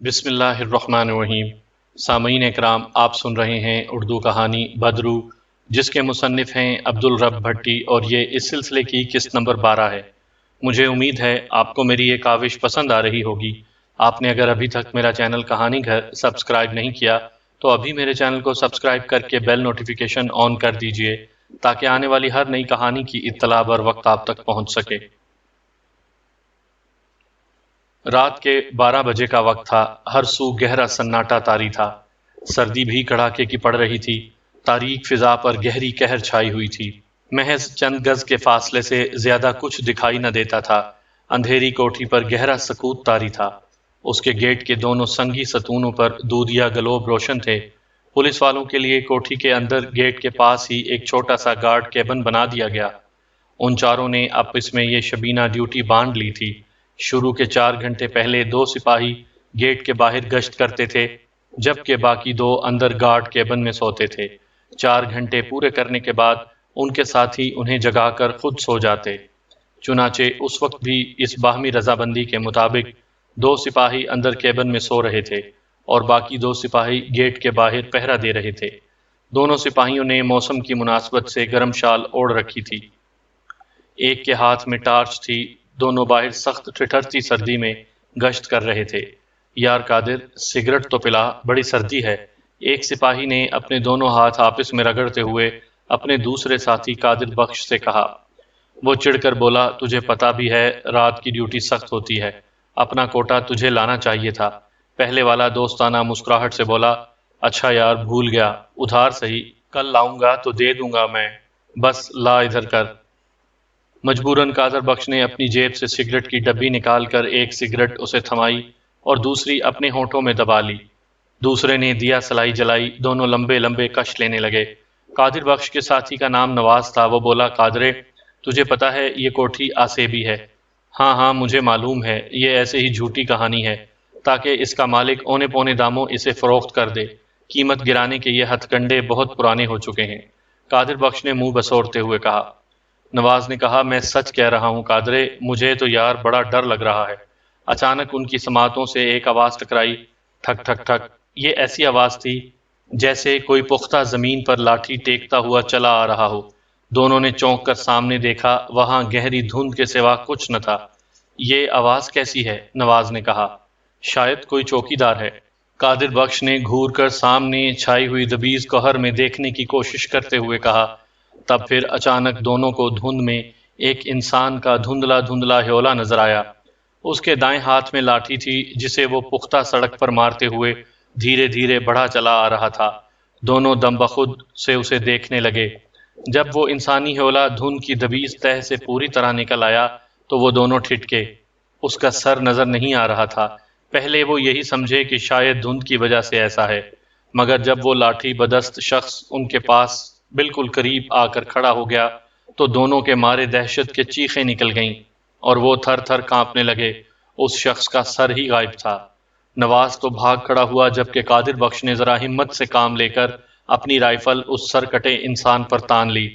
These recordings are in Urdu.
بسم اللہ الرحمن الرحیم۔ سامعین اکرام، آپ سن رہے ہیں اردو کہانی بدرو، جس کے مصنف ہیں عبدالرب بھٹی، اور یہ اس سلسلے کی قسط نمبر 12 ہے۔ مجھے امید ہے آپ کو میری یہ کاوش پسند آ رہی ہوگی۔ آپ نے اگر ابھی تک میرا چینل کہانی گھر سبسکرائب نہیں کیا تو ابھی میرے چینل کو سبسکرائب کر کے بیل نوٹیفیکیشن آن کر دیجئے تاکہ آنے والی ہر نئی کہانی کی اطلاع بر وقت آپ تک پہنچ سکے۔ رات کے 12 بجے کا وقت تھا۔ ہر سو گہرا سناٹا طاری تھا۔ سردی بھی کڑاکے کی پڑ رہی تھی۔ تاریک فضا پر گہری قہر چھائی ہوئی تھی۔ محض چند گز کے فاصلے سے زیادہ کچھ دکھائی نہ دیتا تھا۔ اندھیری کوٹھی پر گہرا سکوت طاری تھا۔ اس کے گیٹ کے دونوں سنگی ستونوں پر دودیا گلوب روشن تھے۔ پولیس والوں کے لیے کوٹھی کے اندر گیٹ کے پاس ہی ایک چھوٹا سا گارڈ کیبن بنا دیا گیا۔ ان چاروں نے آپس میں یہ شبینہ ڈیوٹی بانٹ لی تھی۔ شروع کے 4 گھنٹے پہلے 2 سپاہی گیٹ کے باہر گشت کرتے تھے، جبکہ باقی 2 اندر گارڈ کیبن میں سوتے تھے۔ 4 گھنٹے پورے کرنے کے بعد ان کے ساتھی انہیں جگا کر خود سو جاتے۔ چنانچہ اس وقت بھی اس باہمی رضابندی کے مطابق 2 سپاہی اندر کیبن میں سو رہے تھے اور باقی 2 سپاہی گیٹ کے باہر پہرا دے رہے تھے۔ دونوں سپاہیوں نے موسم کی مناسبت سے گرم شال اوڑھ رکھی تھی۔ ایک کے ہاتھ میں ٹارچ تھی۔ دونوں باہر سخت ٹھٹھرتی سردی میں گشت کر رہے تھے۔ یار قادر، سگریٹ تو پلا، بڑی سردی ہے، ایک سپاہی نے اپنے دونوں ہاتھ آپس میں رگڑتے ہوئے اپنے دوسرے ساتھی قادر بخش سے کہا۔ وہ چڑھ کر بولا، تجھے پتا بھی ہے رات کی ڈیوٹی سخت ہوتی ہے، اپنا کوٹا تجھے لانا چاہیے تھا۔ پہلے والا دوستانہ مسکراہٹ سے بولا، اچھا یار، بھول گیا، ادھار سہی، کل لاؤں گا تو دے دوں گا میں، بس لا ادھر کر۔ مجبوراً قادر بخش نے اپنی جیب سے سگریٹ کی ڈبی نکال کر ایک سگریٹ اسے تھمائی اور دوسری اپنے ہونٹوں میں دبا لی۔ دوسرے نے دیا سلائی جلائی، دونوں لمبے لمبے کش لینے لگے۔ قادر بخش کے ساتھی کا نام نواز تھا۔ وہ بولا، قادرے، تجھے پتا ہے یہ کوٹھی آسیبی ہے؟ ہاں ہاں مجھے معلوم ہے، یہ ایسے ہی جھوٹی کہانی ہے تاکہ اس کا مالک اونے پونے داموں اسے فروخت کر دے۔ قیمت گرانے کے یہ ہتھ کنڈے بہت پرانے ہو چکے ہیں۔ قادر بخش نے منہ بسوڑتے ہوئے کہا۔ نواز نے کہا، میں سچ کہہ رہا ہوں قادرے، مجھے تو یار بڑا ڈر لگ رہا ہے۔ اچانک ان کی سماعتوں سے ایک آواز ٹکرائی، ٹھک ٹھک ٹھک۔ یہ ایسی آواز تھی جیسے کوئی پختہ زمین پر لاٹھی ٹیکتا ہوا چلا آ رہا ہو۔ دونوں نے چونک کر سامنے دیکھا، وہاں گہری دھند کے سوا کچھ نہ تھا۔ یہ آواز کیسی ہے؟ نواز نے کہا۔ شاید کوئی چوکی دار ہے۔ قادر بخش نے گھور کر سامنے چھائی ہوئی دبیز کوہر میں دیکھنے کی کوشش کرتے ہوئے کہا۔ تب پھر اچانک دونوں کو دھند میں ایک انسان کا دھندلا دھندلا ہیولا نظر آیا۔ اس کے دائیں ہاتھ میں لاٹھی تھی جسے وہ پختہ سڑک پر مارتے ہوئے دھیرے دھیرے بڑھا چلا آ رہا تھا۔ دونوں دم بخود سے اسے دیکھنے لگے۔ جب وہ انسانی ہیولا دھند کی دبیز تہ سے پوری طرح نکل آیا تو وہ دونوں ٹھٹکے۔ اس کا سر نظر نہیں آ رہا تھا۔ پہلے وہ یہی سمجھے کہ شاید دھند کی وجہ سے ایسا ہے، مگر جب وہ لاٹھی بدست شخص ان کے پاس بالکل قریب آ کر کھڑا ہو گیا تو دونوں کے مارے دہشت کے چیخیں نکل گئیں اور وہ تھر تھر کانپنے لگے۔ اس شخص کا سر ہی غائب تھا۔ نواز تو بھاگ کھڑا ہوا، جبکہ قادر بخش نے ذرا ہمت سے کام لے کر اپنی رائفل اس سرکٹے انسان پر تان لی۔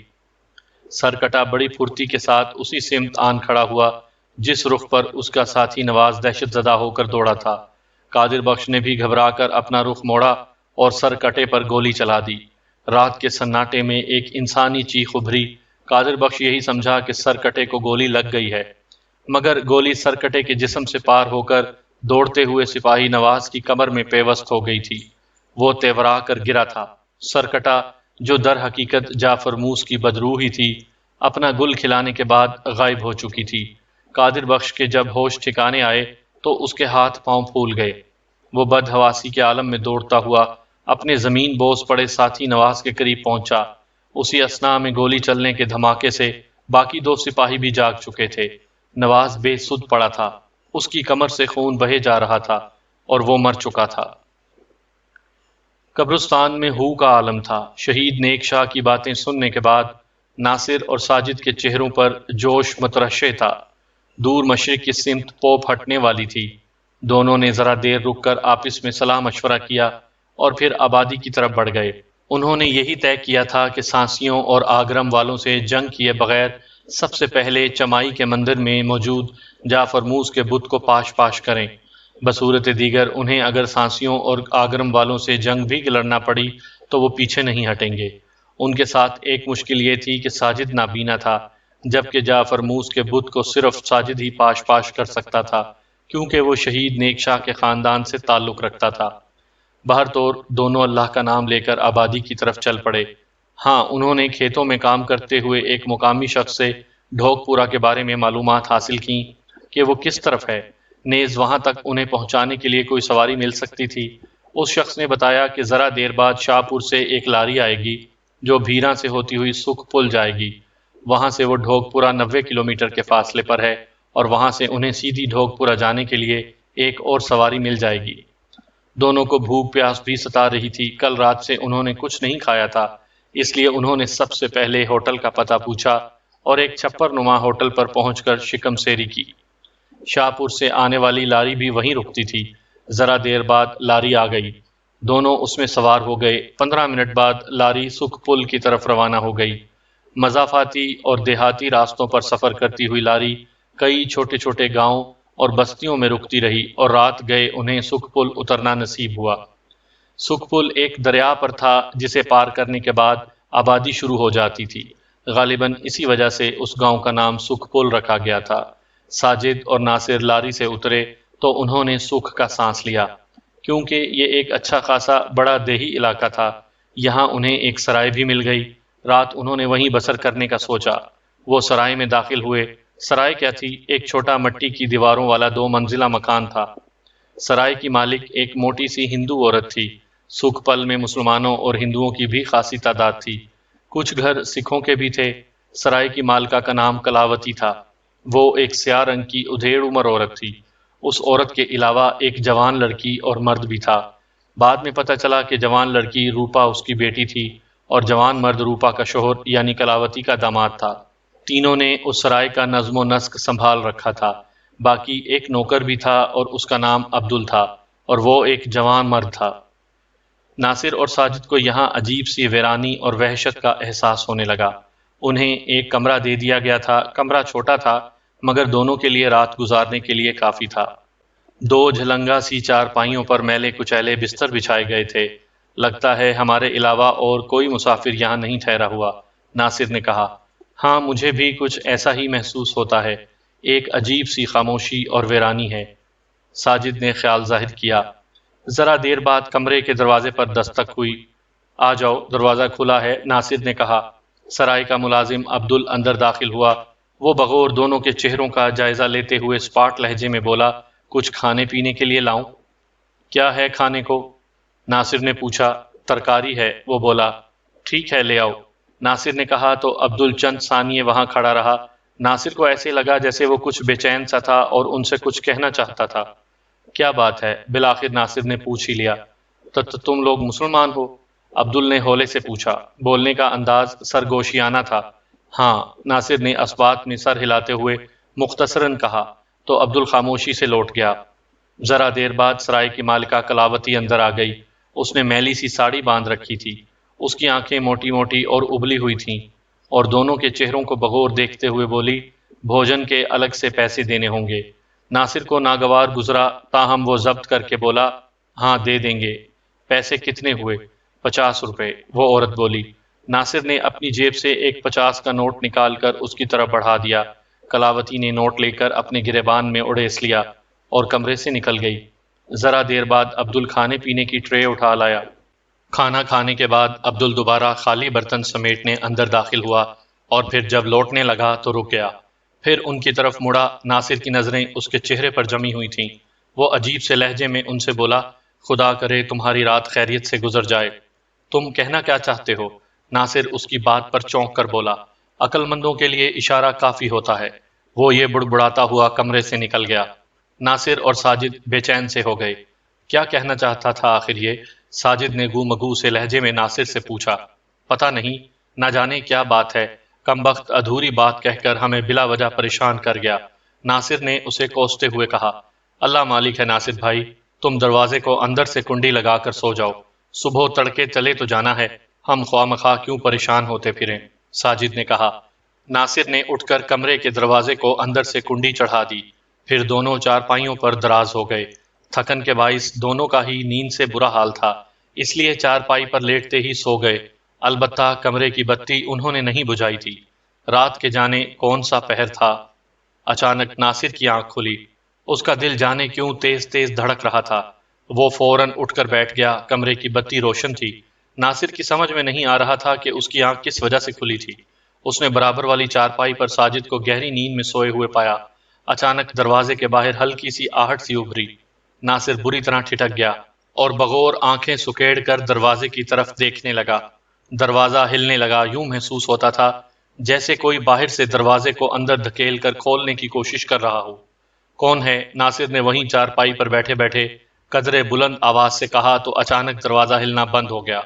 سرکٹا بڑی پھرتی کے ساتھ اسی سمت آن کھڑا ہوا جس رخ پر اس کا ساتھی نواز دہشت زدہ ہو کر دوڑا تھا۔ قادر بخش نے بھی گھبرا کر اپنا رخ موڑا اور سرکٹے پر گولی چلا دی۔ رات کے سناٹے میں ایک انسانی چیخ ابھری۔ قادر بخش یہی سمجھا کہ سرکٹے کو گولی لگ گئی ہے، مگر گولی سرکٹے کے جسم سے پار ہو کر دوڑتے ہوئے سپاہی نواز کی کمر میں پیوست ہو گئی تھی۔ وہ تیورا کر گرا تھا۔ سرکٹا، جو در حقیقت جعفر موس کی بدروحی تھی، اپنا گل کھلانے کے بعد غائب ہو چکی تھی۔ قادر بخش کے جب ہوش ٹھکانے آئے تو اس کے ہاتھ پاؤں پھول گئے۔ وہ بدحواسی کے عالم میں دوڑتا ہوا اپنے زمین بوس پڑے ساتھی نواز کے قریب پہنچا۔ اسی اثناء میں گولی چلنے کے دھماکے سے باقی 2 سپاہی بھی جاگ چکے تھے۔ نواز بے سدھ پڑا تھا، اس کی کمر سے خون بہے جا رہا تھا اور وہ مر چکا تھا۔ قبرستان میں ہو کا عالم تھا۔ شہید نیک شاہ کی باتیں سننے کے بعد ناصر اور ساجد کے چہروں پر جوش مترشح تھا۔ دور مشرق کی سمت پوپ ہٹنے والی تھی۔ دونوں نے ذرا دیر رک کر آپس میں صلاح مشورہ کیا اور پھر آبادی کی طرف بڑھ گئے۔ انہوں نے یہی طے کیا تھا کہ سانسیوں اور آگرم والوں سے جنگ کیے بغیر سب سے پہلے چمائی کے مندر میں موجود جعفر موس کے بت کو پاش پاش کریں۔ بصورت دیگر انہیں اگر سانسیوں اور آگرم والوں سے جنگ بھی لڑنا پڑی تو وہ پیچھے نہیں ہٹیں گے۔ ان کے ساتھ ایک مشکل یہ تھی کہ ساجد نابینا تھا، جبکہ جعفر موس کے بت کو صرف ساجد ہی پاش پاش کر سکتا تھا، کیونکہ وہ شہید نیک شاہ کے خاندان سے تعلق رکھتا تھا۔ بہر طور دونوں اللہ کا نام لے کر آبادی کی طرف چل پڑے۔ ہاں، انہوں نے کھیتوں میں کام کرتے ہوئے ایک مقامی شخص سے ڈھوک پورا کے بارے میں معلومات حاصل کیں کہ وہ کس طرف ہے، نیز وہاں تک انہیں پہنچانے کے لیے کوئی سواری مل سکتی تھی۔ اس شخص نے بتایا کہ ذرا دیر بعد شاہ پور سے ایک لاری آئے گی جو بھیراں سے ہوتی ہوئی سکھ پل جائے گی۔ وہاں سے وہ ڈھوک پورا 90 کلومیٹر کے فاصلے پر ہے، اور وہاں سے انہیں سیدھی ڈھوک پورا جانے کے لیے ایک اور سواری مل جائے گی۔ دونوں کو بھوک پیاس بھی ستا رہی تھی۔ کل رات سے انہوں نے کچھ نہیں کھایا تھا، اس لیے انہوں نے سب سے پہلے ہوٹل کا پتہ پوچھا اور ایک چھپر نما ہوٹل پر پہنچ کر شکم سیری کی۔ شاہ پور سے آنے والی لاری بھی وہیں رکتی تھی۔ ذرا دیر بعد لاری آ گئی، دونوں اس میں سوار ہو گئے۔ 15 منٹ بعد لاری سکھ پل کی طرف روانہ ہو گئی۔ مضافاتی اور دیہاتی راستوں پر سفر کرتی ہوئی لاری کئی چھوٹے چھوٹے گاؤں اور بستیوں میں رکتی رہی، اور رات گئے انہیں سکھ پل اترنا نصیب ہوا۔ سکھ پل ایک دریا پر تھا جسے پار کرنے کے بعد آبادی شروع ہو جاتی تھی۔ غالباً اسی وجہ سے اس گاؤں کا نام سکھ پل رکھا گیا تھا۔ ساجد اور ناصر لاری سے اترے تو انہوں نے سکھ کا سانس لیا، کیونکہ یہ ایک اچھا خاصا بڑا دیہی علاقہ تھا۔ یہاں انہیں ایک سرائے بھی مل گئی۔ رات انہوں نے وہیں بسر کرنے کا سوچا۔ وہ سرائے میں داخل ہوئے۔ سرائے کیا تھی؟ ایک چھوٹا مٹی کی دیواروں والا 2 منزلہ مکان تھا۔ سرائے کی مالک ایک موٹی سی ہندو عورت تھی۔ سکھ پل میں مسلمانوں اور ہندوؤں کی بھی خاصی تعداد تھی، کچھ گھر سکھوں کے بھی تھے۔ سرائے کی مالکہ کا نام کلاوتی تھا۔ وہ ایک سیاہ رنگ کی ادھیڑ عمر عورت تھی۔ اس عورت کے علاوہ ایک جوان لڑکی اور مرد بھی تھا۔ بعد میں پتہ چلا کہ جوان لڑکی روپا اس کی بیٹی تھی اور جوان مرد روپا کا شوہر یعنی کلاوتی کا داماد تھا۔ تینوں نے اس سرائے کا نظم و نسق سنبھال رکھا تھا۔ باقی ایک نوکر بھی تھا اور اس کا نام عبدل تھا، اور وہ ایک جوان مرد تھا۔ ناصر اور ساجد کو یہاں عجیب سی ویرانی اور وحشت کا احساس ہونے لگا۔ انہیں ایک کمرہ دے دیا گیا تھا۔ کمرہ چھوٹا تھا، مگر دونوں کے لیے رات گزارنے کے لیے کافی تھا۔ 2 جھلنگا سی چارپائیوں پر میلے کچیلے بستر بچھائے گئے تھے۔ لگتا ہے ہمارے علاوہ اور کوئی مسافر یہاں نہیں ٹھہرا ہوا، ناصر نے کہا۔ ہاں، مجھے بھی کچھ ایسا ہی محسوس ہوتا ہے، ایک عجیب سی خاموشی اور ویرانی ہے، ساجد نے خیال ظاہر کیا۔ ذرا دیر بعد کمرے کے دروازے پر دستک ہوئی۔ آ جاؤ، دروازہ کھلا ہے، ناصر نے کہا۔ سرائے کا ملازم عبدل اندر داخل ہوا۔ وہ بغور دونوں کے چہروں کا جائزہ لیتے ہوئے اسپاٹ لہجے میں بولا، کچھ کھانے پینے کے لیے لاؤں؟ کیا ہے کھانے کو؟ ناصر نے پوچھا۔ ترکاری ہے، وہ بولا۔ ٹھیک ہے، لے آؤ، ناصر نے کہا تو عبدل چند ثانیے وہاں کھڑا رہا۔ ناصر کو ایسے لگا جیسے وہ کچھ بے چین سا تھا اور ان سے کچھ کہنا چاہتا تھا۔ کیا بات ہے؟ بالآخر ناصر نے پوچھ ہی لیا۔ تو تم لوگ مسلمان ہو؟ عبدل نے ہولے سے پوچھا۔ بولنے کا انداز سرگوشیانہ تھا۔ ہاں، ناصر نے اسبات میں سر ہلاتے ہوئے مختصراً کہا، تو عبدل خاموشی سے لوٹ گیا۔ ذرا دیر بعد سرائے کی مالکہ کلاوتی اندر آ گئی۔ اس نے میلی سی ساڑی باندھ رکھی تھی۔ اس کی آنکھیں موٹی موٹی اور ابلی ہوئی تھیں، اور دونوں کے چہروں کو بغور دیکھتے ہوئے بولی، بھوجن کے الگ سے پیسے دینے ہوں گے۔ ناصر کو ناگوار گزرا، تاہم وہ ضبط کر کے بولا، ہاں دے دیں گے۔ پیسے کتنے ہوئے؟ 50 روپے، وہ عورت بولی۔ ناصر نے اپنی جیب سے ایک 50 کا نوٹ نکال کر اس کی طرف بڑھا دیا۔ کلاوتی نے نوٹ لے کر اپنے گریبان میں اڑیس لیا اور کمرے سے نکل گئی۔ ذرا دیر بعد عبدل کھانے پینے کی ٹرے اٹھا لایا۔ کھانا کھانے کے بعد عبدل دوبارہ خالی برتن سمیٹنے اندر داخل ہوا، اور پھر جب لوٹنے لگا تو رک گیا۔ پھر ان کی طرف مڑا۔ ناصر کی نظریں اس کے چہرے پر جمی ہوئی تھیں۔ وہ عجیب سے لہجے میں ان سے بولا، خدا کرے تمہاری رات خیریت سے گزر جائے۔ تم کہنا کیا چاہتے ہو؟ ناصر اس کی بات پر چونک کر بولا۔ عقل مندوں کے لیے اشارہ کافی ہوتا ہے۔ وہ یہ بڑبڑاتا ہوا کمرے سے نکل گیا۔ ناصر اور ساجد بے چین سے ہو گئے۔ کیا کہنا چاہتا تھا آخر یہ؟ ساجد نے گو مگو سے لہجے میں ناصر سے پوچھا۔ پتہ نہیں، نہ جانے کیا بات ہے، کمبخت ادھوری بات کہہ کر ہمیں بلا وجہ پریشان کر گیا، ناصر نے اسے کوستے ہوئے کہا۔ اللہ مالک ہے ناصر بھائی، تم دروازے کو اندر سے کنڈی لگا کر سو جاؤ، صبح تڑکے چلے تو جانا ہے، ہم خواہ مخواہ کیوں پریشان ہوتے پھریں، ساجد نے کہا۔ ناصر نے اٹھ کر کمرے کے دروازے کو اندر سے کنڈی چڑھا دی، پھر دونوں چارپائیوں پر دراز ہو گئے۔ تھکن کے باعث دونوں کا ہی نیند سے برا حال تھا، اس لیے چارپائی پر لیٹتے ہی سو گئے۔ البتہ کمرے کی بتی انہوں نے نہیں بجھائی تھی۔ رات کے جانے کون سا پہر تھا۔ اچانک ناصر کی آنکھ کھلی۔ اس کا دل جانے کیوں تیز تیز دھڑک رہا تھا۔ وہ فوراً اٹھ کر بیٹھ گیا۔ کمرے کی بتی روشن تھی۔ ناصر کی سمجھ میں نہیں آ رہا تھا کہ اس کی آنکھ کس وجہ سے کھلی تھی۔ اس نے برابر والی چارپائی پر ساجد کو گہری نیند میں سوئے ہوئے پایا۔ اچانک دروازے کے باہر ہلکی سی آہٹ سی ابھری۔ ناصر بری طرح ٹھٹک گیا اور بغور آنکھیں سکیڑ کر دروازے کی طرف دیکھنے لگا۔ دروازہ ہلنے لگا۔ یوں محسوس ہوتا تھا جیسے کوئی باہر سے دروازے کو اندر دھکیل کر کھولنے کی کوشش کر رہا ہو۔ کون ہے؟ ناصر نے وہیں چارپائی پر بیٹھے بیٹھے قدرے بلند آواز سے کہا تو اچانک دروازہ ہلنا بند ہو گیا۔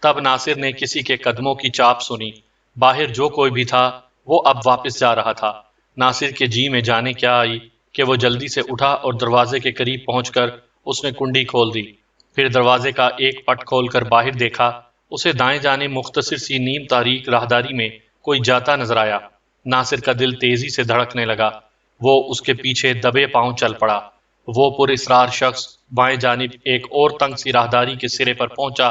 تب ناصر نے کسی کے قدموں کی چاپ سنی۔ باہر جو کوئی بھی تھا وہ اب واپس جا رہا تھا۔ ناصر کے جی میں جانے کیا آئی کہ وہ جلدی سے اٹھا اور دروازے کے قریب پہنچ کر اس نے کنڈی کھول دی۔ پھر دروازے کا ایک پٹ کھول کر باہر دیکھا۔ اسے دائیں جانب مختصر سی نیم تاریک راہداری میں کوئی جاتا نظر آیا۔ ناصر کا دل تیزی سے دھڑکنے لگا۔ وہ اس کے پیچھے دبے پاؤں چل پڑا۔ وہ پر اسرار شخص بائیں جانب ایک اور تنگ سی راہداری کے سرے پر پہنچا۔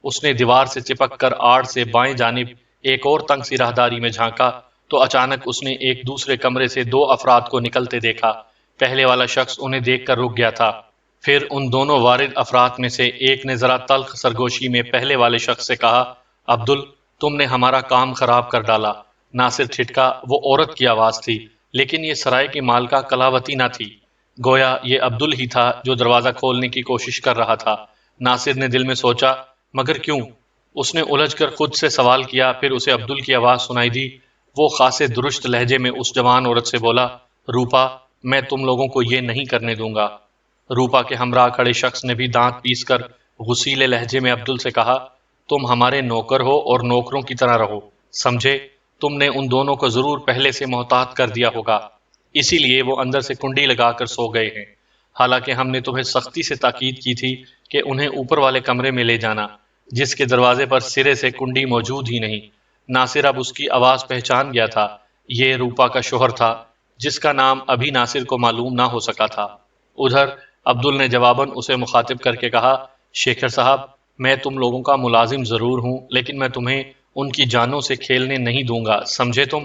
اس نے دیوار سے چپک کر آڑ سے بائیں جانب ایک اور تنگ سی راہداری میں جھانکا تو اچانک اس نے ایک دوسرے کمرے سے دو افراد کو نکلتے دیکھا۔ پہلے والا شخص انہیں دیکھ کر رک گیا تھا۔ پھر ان دونوں وارد افراد میں سے ایک نے ذرا تلخ سرگوشی میں پہلے والے شخص سے کہا، عبدل، تم نے ہمارا کام خراب کر ڈالا۔ ناصر ٹھٹکا۔ وہ عورت کی آواز تھی، لیکن یہ سرائے کی مالکہ کلاوتی نہ تھی۔ گویا یہ عبدل ہی تھا جو دروازہ کھولنے کی کوشش کر رہا تھا۔ ناصر نے دل میں سوچا، مگر کیوں؟ اس نے الجھ کر خود سے سوال کیا۔ پھر اسے عبدل کی آواز سنائی دی۔ وہ خاصے درست لہجے میں اس جوان عورت سے بولا، روپا، میں تم لوگوں کو یہ نہیں کرنے دوں گا۔ روپا کے ہمراہ کھڑے شخص نے بھی دانت پیس کر غصیلے لہجے میں عبدل سے کہا، تم ہمارے نوکر ہو اور نوکروں کی طرح رہو، سمجھے؟ تم نے ان دونوں کو ضرور پہلے سے محتاط کر دیا ہوگا، اسی لیے وہ اندر سے کنڈی لگا کر سو گئے ہیں۔ حالانکہ ہم نے تمہیں سختی سے تاکید کی تھی کہ انہیں اوپر والے کمرے میں لے جانا، جس کے دروازے پر سرے سے کنڈی موجود ہی نہیں۔ ناصر اب اس کی آواز پہچان گیا تھا۔ یہ روپا کا شوہر تھا، جس کا نام ابھی ناصر کو معلوم نہ ہو سکا تھا۔ ادھر عبدل نے جواباً اسے مخاطب کر کے کہا، شیکھر صاحب، میں تم لوگوں کا ملازم ضرور ہوں، لیکن میں تمہیں ان کی جانوں سے کھیلنے نہیں دوں گا، سمجھے تم؟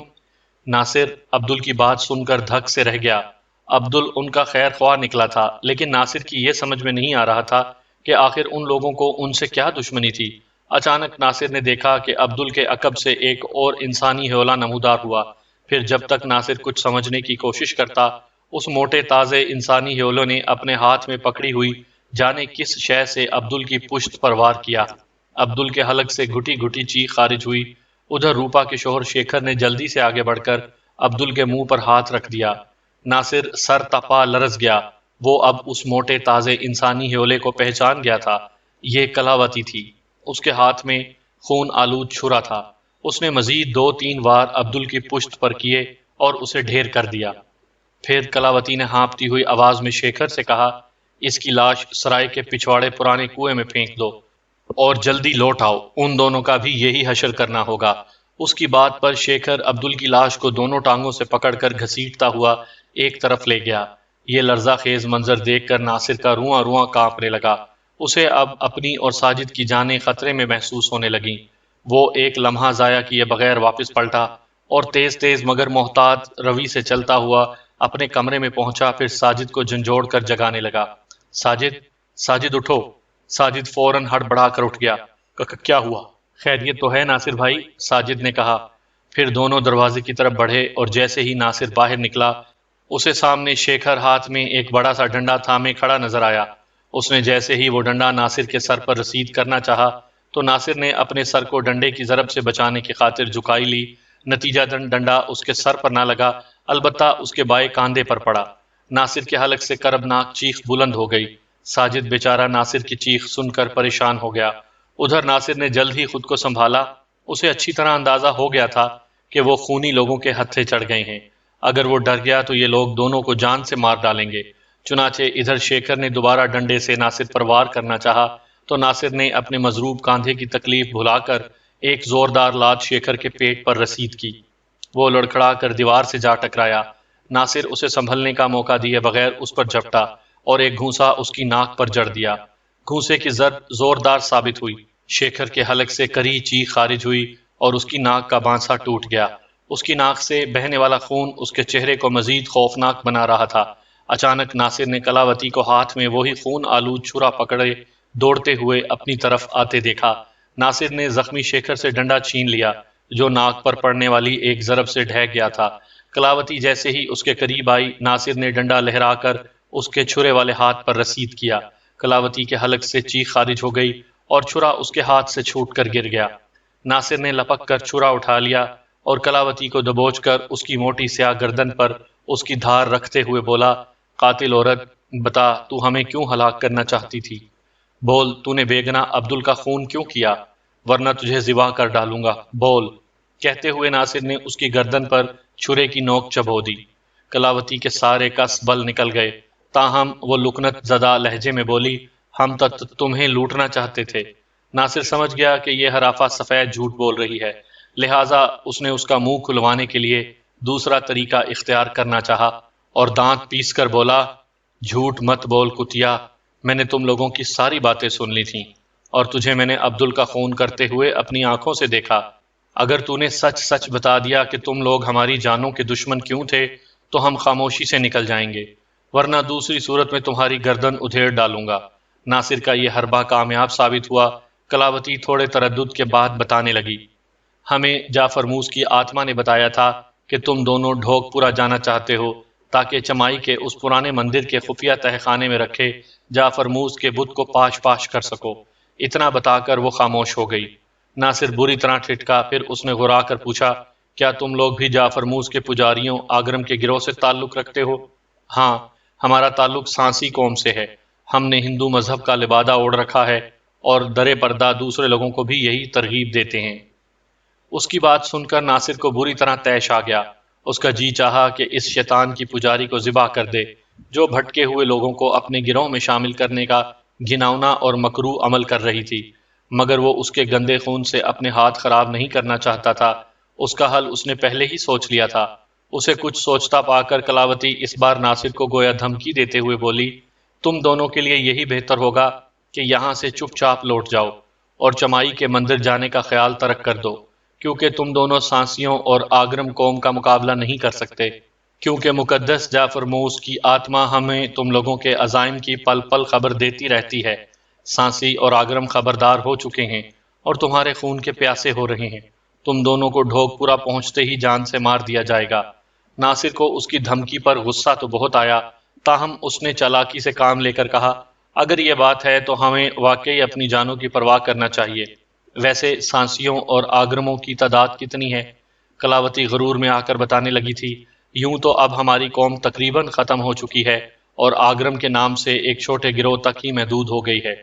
ناصر عبدل کی بات سن کر دھک سے رہ گیا۔ عبدل ان کا خیر خواہ نکلا تھا، لیکن ناصر کی یہ سمجھ میں نہیں آ رہا تھا کہ آخر ان لوگوں کو ان سے کیا دشمنی تھی۔ اچانک ناصر نے دیکھا کہ عبدل کے عقب سے ایک اور انسانی ہیولہ نمودار ہوا۔ پھر جب تک ناصر کچھ سمجھنے کی کوشش کرتا، اس موٹے تازے انسانی ہیولوں نے اپنے ہاتھ میں پکڑی ہوئی جانے کس شے سے عبدل کی پشت پر وار کیا۔ عبدل کے حلق سے گھٹی گھٹی چیخ خارج ہوئی۔ ادھر روپا کے شوہر شیکھر نے جلدی سے آگے بڑھ کر عبدل کے منہ پر ہاتھ رکھ دیا۔ ناصر سر تپا لرز گیا۔ وہ اب اس موٹے تازے انسانی ہیولے کو پہچان گیا تھا۔ یہ کلاوتی تھی۔ اس کے ہاتھ میں خون آلود چھرا تھا۔ اس نے مزید 2-3 وار عبدل کی پشت پر کیے اور اسے ڈھیر کر دیا۔ پھر کلاوتی نے ہانپتی ہوئی آواز میں شیکھر سے کہا، اس کی لاش سرائے کے پچھواڑے پرانے کنویں میں پھینک دو اور جلدی لوٹ آؤ، ان دونوں کا بھی یہی حشر کرنا ہوگا۔ اس کی بات پر شیکھر عبدل کی لاش کو دونوں ٹانگوں سے پکڑ کر گھسیٹتا ہوا ایک طرف لے گیا۔ یہ لرزہ خیز منظر دیکھ کر ناصر کا رواں رواں کانپنے لگا۔ اسے اب اپنی اور ساجد کی جانیں خطرے میں محسوس ہونے لگیں۔ وہ ایک لمحہ ضائع کیے بغیر واپس پلٹا اور تیز تیز مگر محتاط روی سے چلتا ہوا اپنے کمرے میں پہنچا۔ پھر ساجد کو جھنجھوڑ کر جگانے لگا، ساجد، ساجد اٹھو۔ ساجد فوراً ہڑبڑا کر اٹھ گیا۔ کیا ہوا؟ خیریت تو ہے ناصر بھائی؟ ساجد نے کہا۔ پھر دونوں دروازے کی طرف بڑھے اور جیسے ہی ناصر باہر نکلا، اسے سامنے شیکھر ہاتھ میں ایک بڑا سا ڈنڈا تھامے کھڑا نظر آیا۔ اس نے جیسے ہی وہ ڈنڈا ناصر کے سر پر رسید کرنا چاہا تو ناصر نے اپنے سر کو ڈنڈے کی ضرب سے بچانے کی خاطر جھکائی لی۔ نتیجہ ڈنڈا اس کے سر پر نہ لگا، البتہ اس کے بائیں کاندھے پر پڑا۔ ناصر کے حلق سے کربناک چیخ بلند ہو گئی۔ ساجد بیچارہ ناصر کی چیخ سن کر پریشان ہو گیا۔ ادھر ناصر نے جلد ہی خود کو سنبھالا۔ اسے اچھی طرح اندازہ ہو گیا تھا کہ وہ خونی لوگوں کے ہتھے چڑھ گئے ہیں۔ اگر وہ ڈر گیا تو یہ لوگ دونوں کو جان سے مار ڈالیں گے۔ چنانچہ ادھر شیکھر نے دوبارہ ڈنڈے سے ناصر پر وار کرنا چاہا تو ناصر نے اپنے مضروب کاندھے کی تکلیف بھلا کر ایک زوردار لات شیکھر کے پیٹ پر رسید کی۔ وہ لڑکھڑا کر دیوار سے جا ٹکرایا۔ ناصر اسے سنبھلنے کا موقع دیے بغیر اس پر جھپٹا اور ایک گھونسا اس کی ناک پر جڑ دیا۔ گھونسے کی ضرب زوردار ثابت ہوئی، شیکھر کے حلق سے کری چیخ خارج ہوئی اور اس کی ناک کا بانسا ٹوٹ گیا۔ اس کی ناک سے بہنے والا خون اس کے چہرے کو مزید خوفناک بنا رہا تھا۔ اچانک ناصر نے کلاوتی کو ہاتھ میں وہی خون آلود چھرا پکڑے دوڑتے ہوئے اپنی طرف آتے دیکھا۔ ناصر نے زخمی شیکھر سے ڈنڈا چھین لیا جو ناک پر پڑنے والی ایک ضرب سے ڈھہ گیا تھا۔ کلاوتی جیسے ہی اس کے قریب آئی، ناصر نے ڈنڈا لہرا کر اس کے چھرے والے ہاتھ پر رسید کیا۔ کلاوتی کے حلق سے چیخ خارج ہو گئی اور چھرا اس کے ہاتھ سے چھوٹ کر گر گیا۔ ناصر نے لپک کر چھرا اٹھا لیا اور کلاوتی کو دبوچ کر اس کی موٹی سیاہ گردن پر اس کی دھار رکھتے ہوئے بولا، قاتل عورت، بتا تو ہمیں کیوں ہلاک کرنا چاہتی تھی؟ بول، تو نے بے گناہ عبدل کا خون کیوں کیا؟ ورنہ تجھے ذبح کر ڈالوں گا، بول۔ کہتے ہوئے ناصر نے اس کی گردن پر چھرے کی نوک چبھو دی۔ کلاوتی کے سارے کس بل نکل گئے، تاہم وہ لکنت زدہ لہجے میں بولی، ہم تو تمہیں لوٹنا چاہتے تھے۔ ناصر سمجھ گیا کہ یہ ہرافہ سفید جھوٹ بول رہی ہے، لہٰذا اس نے اس کا منہ کھلوانے کے لیے دوسرا طریقہ اختیار کرنا چاہا اور دانت پیس کر بولا، جھوٹ مت بول کتیا، میں نے تم لوگوں کی ساری باتیں سن لی تھیں اور تجھے میں نے عبدل کا خون کرتے ہوئے اپنی آنکھوں سے دیکھا۔ اگر تو نے سچ سچ بتا دیا کہ تم لوگ ہماری جانوں کے دشمن کیوں تھے تو ہم خاموشی سے نکل جائیں گے، ورنہ دوسری صورت میں تمہاری گردن ادھیڑ ڈالوں گا۔ ناصر کا یہ حربہ کامیاب ثابت ہوا۔ کلاوتی تھوڑے تردد کے بعد بتانے لگی، ہمیں جعفر موس کی آتما نے بتایا تھا کہ تم دونوں ڈھوک پورا جانا چاہتے ہو تاکہ چمائی کے اس پرانے مندر کے خفیہ تہہ خانے میں رکھے جعفر موس کے بت کو پاش پاش کر سکو۔ اتنا بتا کر وہ خاموش ہو گئی۔ ناصر بری طرح ٹھٹکا، پھر اس نے غرا کر پوچھا، کیا تم لوگ بھی جعفر موس کے پجاریوں آگرم کے گروہ سے تعلق رکھتے ہو؟ ہاں، ہمارا تعلق سانسی قوم سے ہے۔ ہم نے ہندو مذہب کا لبادہ اوڑھ رکھا ہے اور درے پردہ دوسرے لوگوں کو بھی یہی ترغیب دیتے ہیں۔ اس کی بات سن کر ناصر کو بری طرح طیش آ گیا۔ اس کا جی چاہا کہ اس شیطان کی پجاری کو ذبح کر دے جو بھٹکے ہوئے لوگوں کو اپنے گروہ میں شامل کرنے کا گھناؤنا اور مکروہ عمل کر رہی تھی، مگر وہ اس کے گندے خون سے اپنے ہاتھ خراب نہیں کرنا چاہتا تھا۔ اس کا حل اس نے پہلے ہی سوچ لیا تھا۔ اسے کچھ سوچتا پا کر کلاوتی اس بار ناصر کو گویا دھمکی دیتے ہوئے بولی، تم دونوں کے لیے یہی بہتر ہوگا کہ یہاں سے چپ چاپ لوٹ جاؤ اور چمائی کے مندر جانے کا خیال ترک کر دو، کیونکہ تم دونوں سانسیوں اور آگرم قوم کا مقابلہ نہیں کر سکتے، کیونکہ مقدس جعفر موس کی آتما ہمیں تم لوگوں کے عزائم کی پل پل خبر دیتی رہتی ہے۔ سانسی اور آگرم خبردار ہو چکے ہیں اور تمہارے خون کے پیاسے ہو رہے ہیں۔ تم دونوں کو ڈھوک پورا پہنچتے ہی جان سے مار دیا جائے گا۔ ناصر کو اس کی دھمکی پر غصہ تو بہت آیا، تاہم اس نے چالاکی سے کام لے کر کہا، اگر یہ بات ہے تو ہمیں واقعی اپنی جانوں کی پرواہ کرنا چاہیے۔ ویسے سانسیوں اور آگرموں کی تعداد کتنی ہے؟ کلاوتی غرور میں آ کر بتانے لگی تھی، یوں تو اب ہماری قوم تقریباً ختم ہو چکی ہے اور آگرم کے نام سے ایک چھوٹے گروہ تک ہی محدود ہو گئی ہے۔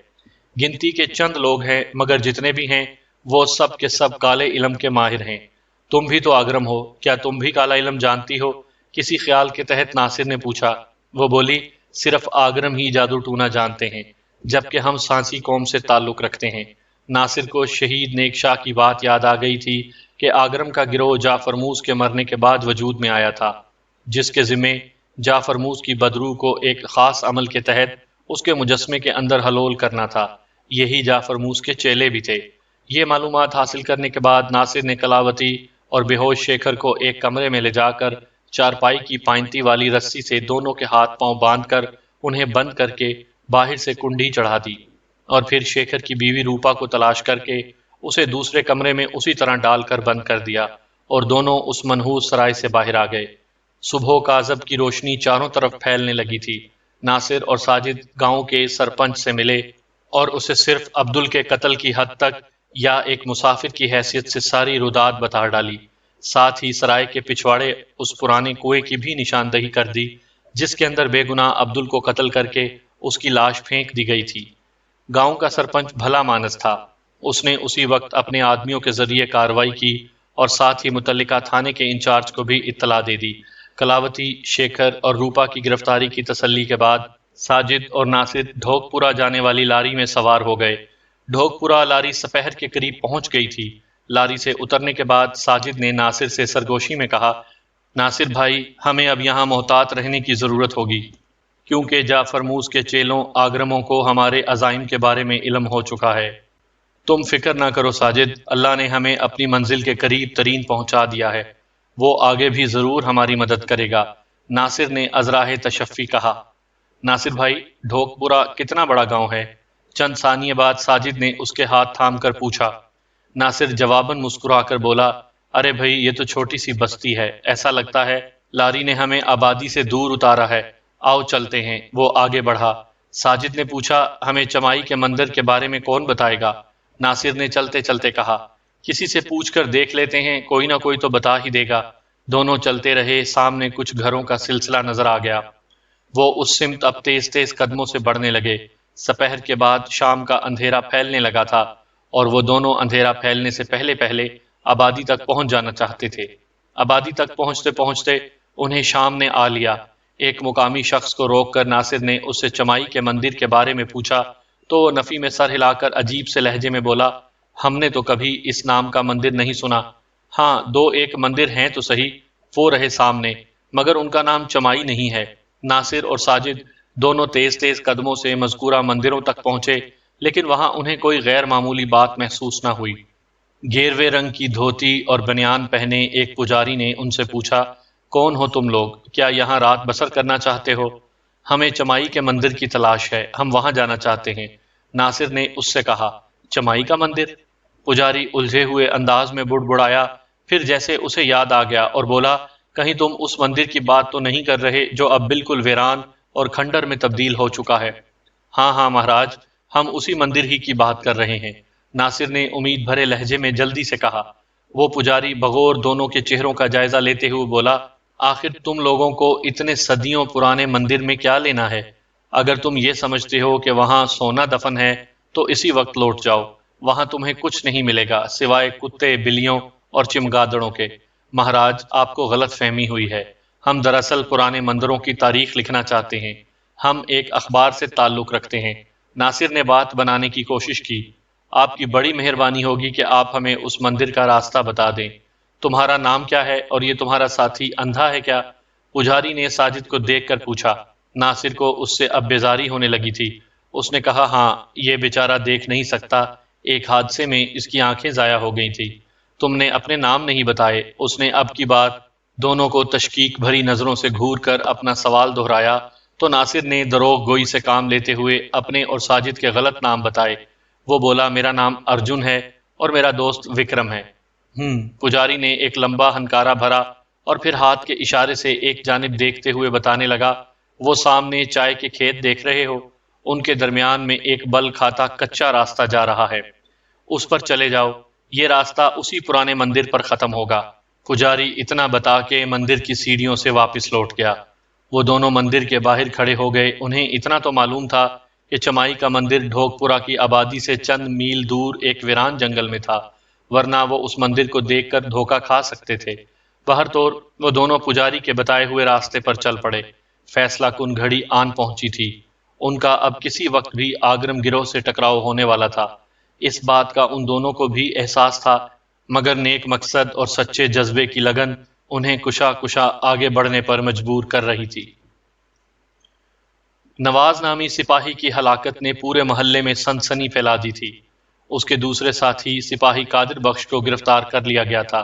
گنتی کے چند لوگ ہیں، مگر جتنے بھی ہیں وہ سب کے سب کالے علم کے ماہر ہیں۔ تم بھی تو آگرم ہو، کیا تم بھی کالا علم جانتی ہو؟ کسی خیال کے تحت ناصر نے پوچھا۔ وہ بولی، صرف آگرم ہی جادو ٹونا جانتے ہیں، جبکہ ہم سانسی قوم سے تعلق رکھتے ہیں۔ ناصر کو شہید نیک شاہ کی بات یاد آ گئی تھی کہ آگرم کا گروہ جعفر موس کے مرنے کے بعد وجود میں آیا تھا، جس کے ذمے جعفر موس کی بدروح کو ایک خاص عمل کے تحت اس کے مجسمے کے اندر حلول کرنا تھا۔ یہی جعفر موس کے چیلے بھی تھے۔ یہ معلومات حاصل کرنے کے بعد ناصر نے کلاوتی اور بے ہوش شیکھر کو ایک کمرے میں لے جا کر چارپائی کی پائنتی والی رسی سے دونوں کے ہاتھ پاؤں باندھ کر انہیں بند کر کے باہر سے کنڈی چڑھا دی، اور پھر شیکھر کی بیوی روپا کو تلاش کر کے اسے دوسرے کمرے میں اسی طرح ڈال کر بند کر دیا، اور دونوں اس منحوس سرائے سے باہر آ گئے۔ صبح کاذب کی روشنی چاروں طرف پھیلنے لگی تھی۔ ناصر اور ساجد گاؤں کے سرپنچ سے ملے اور اسے صرف عبدل کے قتل کی حد تک یا ایک مسافر کی حیثیت سے ساری روداد بتا ڈالی۔ ساتھ ہی سرائے کے پچھواڑے اس پرانے کنویں کی بھی نشاندہی کر دی جس کے اندر بے گناہ عبدل کو قتل کر کے اس کی لاش پھینک دی گئی تھی۔ گاؤں کا سرپنچ بھلا مانس تھا۔ اس نے اسی وقت اپنے آدمیوں کے ذریعے کارروائی کی اور ساتھ ہی متعلقہ تھانے کے انچارج کو بھی اطلاع دے دی۔ کلاوتی، شیکھر اور روپا کی گرفتاری کی تسلی کے بعد ساجد اور ناصر ڈھوک پورا جانے والی لاری میں سوار ہو گئے۔ ڈھوک پورا لاری سپہر کے قریب پہنچ گئی تھی۔ لاری سے اترنے کے بعد ساجد نے ناصر سے سرگوشی میں کہا، ناصر بھائی، ہمیں اب یہاں محتاط رہنے کی ضرورت ہوگی، کیونکہ جا فرموز کے چیلوں آگرموں کو ہمارے عزائم کے بارے میں علم ہو چکا ہے۔ تم فکر نہ کرو ساجد، اللہ نے ہمیں اپنی منزل کے قریب ترین پہنچا دیا ہے، وہ آگے بھی ضرور ہماری مدد کرے گا۔ ناصر نے ازراہ تشفی کہا۔ ناصر بھائی، ڈھوک پورا کتنا بڑا گاؤں ہے؟ چند ثانیے بعد ساجد نے اس کے ہاتھ تھام کر پوچھا۔ ناصر جواباً مسکرا کر بولا، ارے بھائی، یہ تو چھوٹی سی بستی ہے، ایسا لگتا ہے لاری نے ہمیں آبادی سے دور اتارا ہے، آؤ چلتے ہیں۔ وہ آگے بڑھا۔ ساجد نے پوچھا، ہمیں چمائی کے مندر کے بارے میں کون بتائے گا؟ ناصر نے چلتے چلتے کہا، کسی سے پوچھ کر دیکھ لیتے ہیں، کوئی نہ کوئی تو بتا ہی دے گا۔ دونوں چلتے رہے، سامنے کچھ گھروں کا سلسلہ نظر آ گیا۔ وہ اس سمت اب تیز تیز قدموں سے بڑھنے لگے۔ سپہر کے بعد شام کا اندھیرا پھیلنے لگا تھا، اور وہ دونوں اندھیرا پھیلنے سے پہلے پہلے آبادی تک پہنچ جانا چاہتے تھے۔ آبادی تک پہنچتے پہنچتے انہیں شام نے آ لیا۔ ایک مقامی شخص کو روک کر ناصر نے اس سے چمائی کے مندر کے بارے میں پوچھا تو وہ نفی میں سر ہلا کر عجیب سے لہجے میں بولا، ہم نے تو کبھی اس نام کا مندر نہیں سنا۔ ہاں، دو ایک مندر ہیں تو صحیح، وہ رہے سامنے، مگر ان کا نام چمائی نہیں ہے۔ ناصر اور ساجد دونوں تیز تیز قدموں سے مذکورہ مندروں تک پہنچے، لیکن وہاں انہیں کوئی غیر معمولی بات محسوس نہ ہوئی۔ گیروے رنگ کی دھوتی اور بنیان پہنے ایک پجاری نے ان سے پوچھا، کون ہو تم لوگ؟ کیا یہاں رات بسر کرنا چاہتے ہو؟ ہمیں چمائی کے مندر کی تلاش ہے، ہم وہاں جانا چاہتے ہیں۔ ناصر نے اس سے کہا، چمائی کا مندر؟ پجاری الجھے ہوئے انداز میں بڑبڑایا، پھر جیسے اسے یاد آ گیا اور بولا، کہیں تم اس مندر کی بات تو نہیں کر رہے جو اب بالکل ویران اور کھنڈر میں تبدیل ہو چکا ہے؟ ہاں ہاں مہاراج، ہم اسی مندر ہی کی بات کر رہے ہیں، ناصر نے امید بھرے لہجے میں جلدی سے کہا۔ وہ پجاری بغور دونوں کے چہروں کا جائزہ لیتے ہوئے بولا، آخر تم لوگوں کو اتنے صدیوں پرانے مندر میں کیا لینا ہے؟ اگر تم یہ سمجھتے ہو کہ وہاں سونا دفن ہے تو اسی وقت لوٹ جاؤ، وہاں تمہیں کچھ نہیں ملے گا سوائے کتے، بلیوں اور چمگادڑوں کے۔ مہاراج، آپ کو غلط فہمی ہوئی ہے، ہم دراصل پرانے مندروں کی تاریخ لکھنا چاہتے ہیں، ہم ایک اخبار سے تعلق رکھتے ہیں۔ ناصر نے بات بنانے کی کوشش کی، آپ کی بڑی مہربانی ہوگی کہ آپ ہمیں اس مندر کا راستہ بتا دیں۔ تمہارا نام کیا ہے اور یہ تمہارا ساتھی اندھا ہے کیا؟ پجاری نے ساجد کو دیکھ کر پوچھا۔ ناصر کو اس سے اب بیزاری ہونے لگی تھی۔ اس نے کہا، ہاں، یہ بیچارہ دیکھ نہیں سکتا، ایک حادثے میں اس کی آنکھیں ضائع ہو گئی تھی۔ تم نے اپنے نام نہیں بتائے۔ اس نے اب کی بات دونوں کو تشکیک بھری نظروں سے گھور کر اپنا سوال دہرایا تو ناصر نے دروغ گوئی سے کام لیتے ہوئے اپنے اور ساجد کے غلط نام بتائے۔ وہ بولا، میرا نام ارجن ہے اور میرا دوست وکرم ہے۔ پجاری نے ایک لمبا ہنکارا بھرا اور پھر ہاتھ کے اشارے سے ایک جانب دیکھتے ہوئے بتانے لگا، وہ سامنے چائے کے کھیت دیکھ رہے ہو؟ ان کے درمیان میں ایک بل کھاتا کچا راستہ جا رہا ہے، اس پر چلے جاؤ، یہ راستہ اسی پرانے مندر پر ختم ہوگا۔ پجاری اتنا بتا کے مندر کی سیڑھیوں سے واپس لوٹ گیا۔ وہ دونوں مندر کے باہر کھڑے ہو گئے۔ انہیں اتنا تو معلوم تھا کہ چمائی کا مندر ڈھوک پورا کی آبادی سے چند میل دور ایک ویران جنگل میں تھا، ورنہ وہ اس مندر کو دیکھ کر دھوکہ کھا سکتے تھے۔ بہرطور وہ دونوں پجاری کے بتائے ہوئے راستے پر چل پڑے۔ فیصلہ کن گھڑی آن پہنچی تھی، ان کا اب کسی وقت بھی آگرم گروہ سے ٹکراؤ ہونے والا تھا۔ اس بات کا ان دونوں کو بھی احساس تھا، مگر نیک مقصد اور سچے جذبے کی لگن انہیں کشا کشا آگے بڑھنے پر مجبور کر رہی تھی۔ نواز نامی سپاہی کی ہلاکت نے پورے محلے میں سنسنی پھیلا دی تھی۔ اس کے دوسرے ساتھی سپاہی قادر بخش کو گرفتار کر لیا گیا تھا۔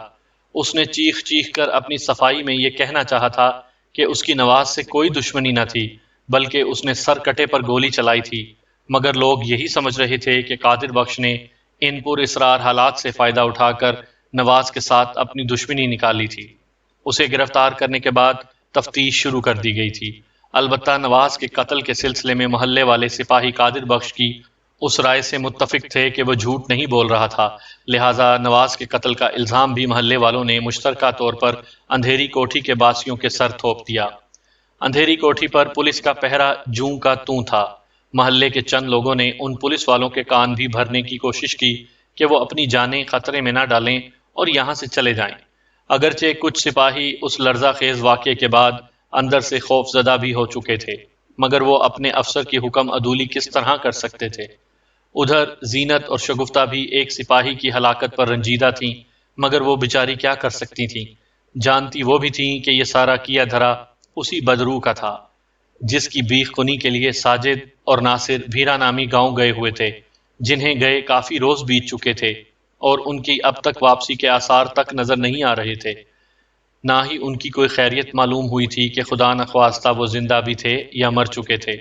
اس نے چیخ چیخ کر اپنی صفائی میں یہ کہنا چاہا تھا کہ اس کی نواز سے کوئی دشمنی نہ تھی، بلکہ اس نے سر کٹے پر گولی چلائی تھی، مگر لوگ یہی سمجھ رہے تھے کہ قادر بخش نے ان پر اسرار حالات سے فائدہ اٹھا کر نواز کے ساتھ اپنی دشمنی نکالی تھی۔ اسے گرفتار کرنے کے بعد تفتیش شروع کر دی گئی تھی۔ البتہ نواز کے قتل کے سلسلے میں محلے والے سپاہی قادر بخش کی اس رائے سے متفق تھے کہ وہ جھوٹ نہیں بول رہا تھا، لہٰذا نواز کے قتل کا الزام بھی محلے والوں نے مشترکہ طور پر اندھیری کوٹھی کے باسیوں کے سر تھوپ دیا۔ اندھیری کوٹھی پر پولیس کا پہرا جوں کا توں تھا۔ محلے کے چند لوگوں نے ان پولیس والوں کے کان بھی بھرنے کی کوشش کی کہ وہ اپنی جانیں خطرے میں نہ ڈالیں اور یہاں سے چلے جائیں۔ اگرچہ کچھ سپاہی اس لرزہ خیز واقعے کے بعد اندر سے خوف زدہ بھی ہو چکے تھے، مگر وہ اپنے افسر کی حکم عدولی کس طرح کر سکتے تھے؟ ادھر زینت اور شگفتہ بھی ایک سپاہی کی ہلاکت پر رنجیدہ تھیں، مگر وہ بیچاری کیا کر سکتی تھیں؟ جانتی وہ بھی تھیں کہ یہ سارا کیا دھرا اسی بدرو کا تھا۔ جس کی بیخ کنی کے لیے ساجد اور ناصر بھیرا نامی گاؤں گئے ہوئے تھے، جنہیں گئے کافی روز بیت چکے تھے اور ان کی اب تک واپسی کے آثار تک نظر نہیں آ رہے تھے۔ نہ ہی ان کی کوئی خیریت معلوم ہوئی تھی کہ خدا نخواستہ وہ زندہ بھی تھے یا مر چکے تھے۔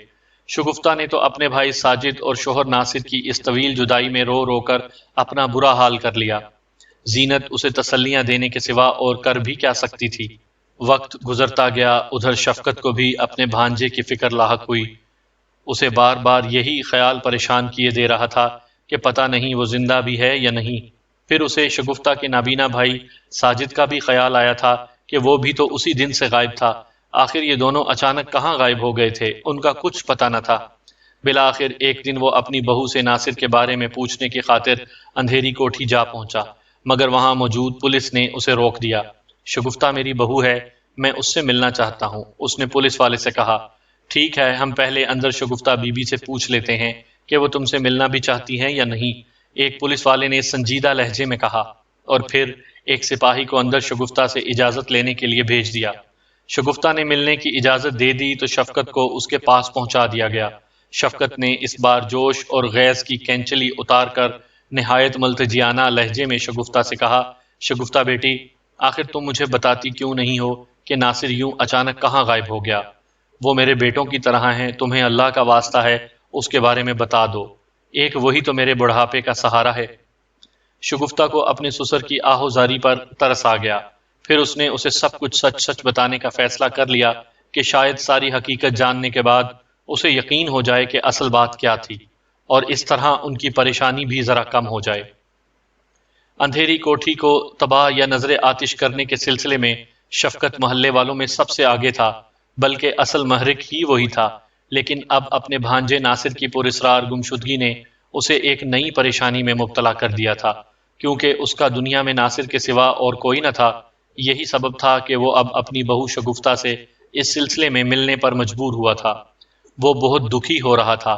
شگفتہ نے تو اپنے بھائی ساجد اور شوہر ناصر کی اس طویل جدائی میں رو رو کر اپنا برا حال کر لیا۔ زینت اسے تسلیاں دینے کے سوا اور کر بھی کیا سکتی تھی۔ وقت گزرتا گیا، ادھر شفقت کو بھی اپنے بھانجے کی فکر لاحق ہوئی۔ اسے بار بار یہی خیال پریشان کیے دے رہا تھا کہ پتہ نہیں وہ زندہ بھی ہے یا نہیں۔ پھر اسے شگفتہ کے نابینا بھائی ساجد کا بھی خیال آیا تھا کہ وہ بھی تو اسی دن سے غائب تھا۔ آخر یہ دونوں اچانک کہاں غائب ہو گئے تھے، ان کا کچھ پتہ نہ تھا۔ بالآخر ایک دن وہ اپنی بہو سے ناصر کے بارے میں پوچھنے کی خاطر اندھیری کوٹھی جا پہنچا، مگر وہاں موجود پولیس نے اسے روک دیا۔ شگفتہ میری بہو ہے، میں اس سے ملنا چاہتا ہوں، اس نے پولیس والے سے کہا۔ ٹھیک ہے، ہم پہلے اندر شگفتہ بی بی سے پوچھ لیتے ہیں کہ وہ تم سے ملنا بھی چاہتی ہیں یا نہیں، ایک پولیس والے نے سنجیدہ لہجے میں کہا، اور پھر ایک سپاہی کو اندر شگفتہ سے اجازت لینے کے لیے بھیج دیا۔ شگفتہ نے ملنے کی اجازت دے دی تو شفقت کو اس کے پاس پہنچا دیا گیا۔ شفقت نے اس بار جوش اور غیظ کی کینچلی اتار کر نہایت ملتجیانہ لہجے میں شگفتہ سے کہا، شگفتہ بیٹی، آخر تم مجھے بتاتی کیوں نہیں ہو کہ ناصر یوں اچانک کہاں غائب ہو گیا؟ وہ میرے بیٹوں کی طرح ہیں، تمہیں اللہ کا واسطہ ہے اس کے بارے میں بتا دو، ایک وہی تو میرے بڑھاپے کا سہارا ہے۔ شگفتہ کو اپنے سسر کی آہوزاری پر ترس آ گیا۔ پھر اس نے اسے سب کچھ سچ سچ بتانے کا فیصلہ کر لیا کہ شاید ساری حقیقت جاننے کے بعد اسے یقین ہو جائے کہ اصل بات کیا تھی، اور اس طرح ان کی پریشانی بھی ذرا کم ہو جائے۔ اندھیری کوٹھی کو تباہ یا نظر آتش کرنے کے سلسلے میں شفقت محلے والوں میں سب سے آگے تھا، بلکہ اصل محرک ہی وہی تھا۔ لیکن اب اپنے بھانجے ناصر کی پراسرار گمشدگی نے اسے ایک نئی پریشانی میں مبتلا کر دیا تھا، کیونکہ اس کا دنیا میں ناصر کے سوا اور کوئی نہ تھا۔ یہی سبب تھا کہ وہ اب اپنی بہو شگفتہ سے اس سلسلے میں ملنے پر مجبور ہوا تھا۔ وہ بہت دکھی ہو رہا تھا۔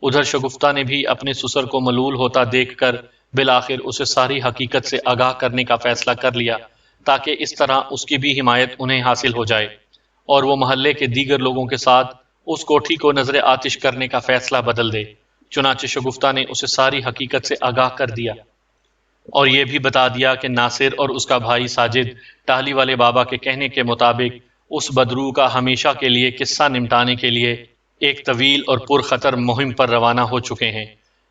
ادھر شگفتہ نے بھی اپنے سسر کو ملول ہوتا دیکھ کر بالآخر اسے ساری حقیقت سے آگاہ کرنے کا فیصلہ کر لیا، تاکہ اس طرح اس کی بھی حمایت انہیں حاصل ہو جائے، اور وہ محلے کے دیگر لوگوں کے ساتھ اس کوٹھی کو نظر آتش کرنے کا فیصلہ بدل دے۔ چنانچہ شگفتہ نے اسے ساری حقیقت سے آگاہ کر دیا، اور یہ بھی بتا دیا کہ ناصر اور اس کا بھائی ساجد ٹاہلی والے بابا کے کہنے کے مطابق اس بدروح کا ہمیشہ کے لیے قصہ نمٹانے کے لیے ایک طویل اور پرخطر مہم پر روانہ ہو چکے ہیں۔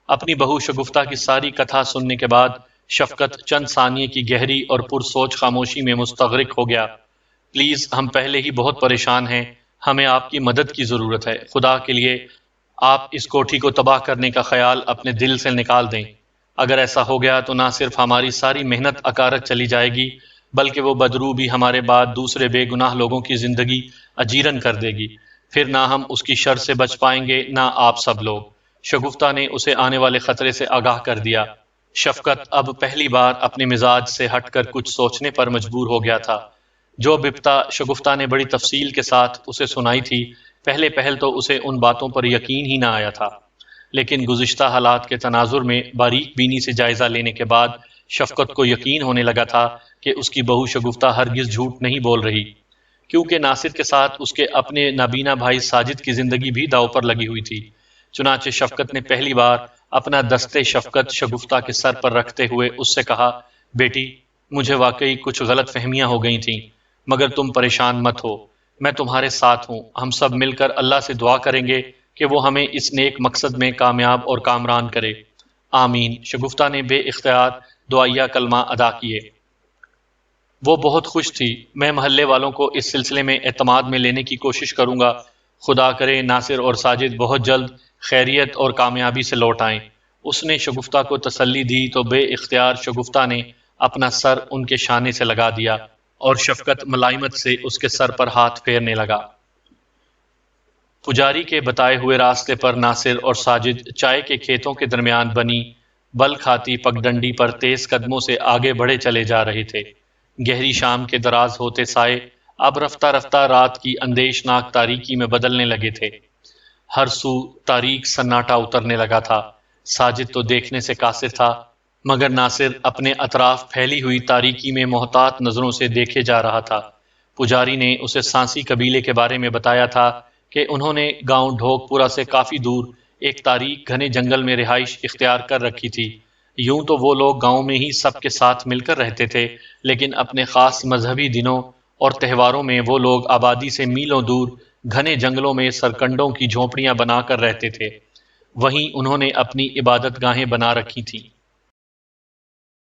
اپنی بہو شگفتہ کی ساری کتھا سننے کے بعد شفقت چند ثانیے کی گہری اور پرسوچ خاموشی میں مستغرق ہو گیا۔ پلیز، ہم پہلے ہی بہت پریشان ہیں، ہمیں آپ کی مدد کی ضرورت ہے، خدا کے لیے آپ اس کوٹھی کو تباہ کرنے کا خیال اپنے دل سے نکال دیں۔ اگر ایسا ہو گیا تو نہ صرف ہماری ساری محنت اکارت چلی جائے گی، بلکہ وہ بدروح بھی ہمارے بعد دوسرے بے گناہ لوگوں کی زندگی اجیرن کر دے گی، پھر نہ ہم اس کی شر سے بچ پائیں گے نہ آپ سب لوگ۔ شگفتہ نے اسے آنے والے خطرے سے آگاہ کر دیا۔ شفقت اب پہلی بار اپنے مزاج سے ہٹ کر کچھ سوچنے پر مجبور ہو گیا تھا۔ جو بپتا شگفتہ نے بڑی تفصیل کے ساتھ اسے سنائی تھی، پہلے پہل تو اسے ان باتوں پر یقین ہی نہ آیا تھا، لیکن گزشتہ حالات کے تناظر میں باریک بینی سے جائزہ لینے کے بعد شفقت کو یقین ہونے لگا تھا کہ اس کی بہو شگفتہ ہرگز جھوٹ نہیں بول رہی، کیونکہ ناصر کے ساتھ اس کے اپنے نابینا بھائی ساجد کی زندگی بھی داؤ پر لگی ہوئی تھی۔ چنانچہ شفقت نے پہلی بار اپنا دستے شفقت شگفتہ کے سر پر رکھتے ہوئے اس سے کہا، بیٹی، مجھے واقعی کچھ غلط فہمیاں ہو گئی تھیں، مگر تم پریشان مت ہو، میں تمہارے ساتھ ہوں، ہم سب مل کر اللہ سے دعا کریں گے کہ وہ ہمیں اس نیک مقصد میں کامیاب اور کامران کرے، آمین۔ شگفتہ نے بے اختیار دعائیہ کلمہ ادا کیے۔ وہ بہت خوش تھی۔ میں محلے والوں کو اس سلسلے میں اعتماد میں لینے کی کوشش کروں گا، خدا کرے ناصر اور ساجد بہت جلد خیریت اور کامیابی سے لوٹ آئیں۔ اس نے شگفتہ کو تسلی دی تو بے اختیار شگفتہ نے اپنا سر ان کے شانے سے لگا دیا، اور شفقت ملائمت سے اس کے سر پر ہاتھ پھیرنے لگا۔ پجاری کے بتائے ہوئے راستے پر ناصر اور ساجد چائے کے کھیتوں کے درمیان بنی بل کھاتی پگڈنڈی پر تیز قدموں سے آگے بڑھے چلے جا رہے تھے۔ گہری شام کے دراز ہوتے سائے اب رفتہ رفتہ رات کی اندیشناک تاریکی میں بدلنے لگے تھے۔ ہر سو تاریک سناٹا اترنے لگا تھا۔ ساجد تو دیکھنے سے قاصر تھا، مگر ناصر اپنے اطراف پھیلی ہوئی تاریکی میں محتاط نظروں سے دیکھے جا رہا تھا۔ پجاری نے اسے سانسی قبیلے کے بارے میں بتایا تھا کہ انہوں نے گاؤں ڈھوک پورا سے کافی دور ایک تاریک گھنے جنگل میں رہائش اختیار کر رکھی تھی۔ یوں تو وہ لوگ گاؤں میں ہی سب کے ساتھ مل کر رہتے تھے، لیکن اپنے خاص مذہبی دنوں اور تہواروں میں وہ لوگ آبادی سے میلوں دور گھنے جنگلوں میں سرکنڈوں کی جھونپڑیاں بنا کر رہتے تھے۔ وہیں انہوں نے اپنی عبادت گاہیں بنا رکھی تھیں۔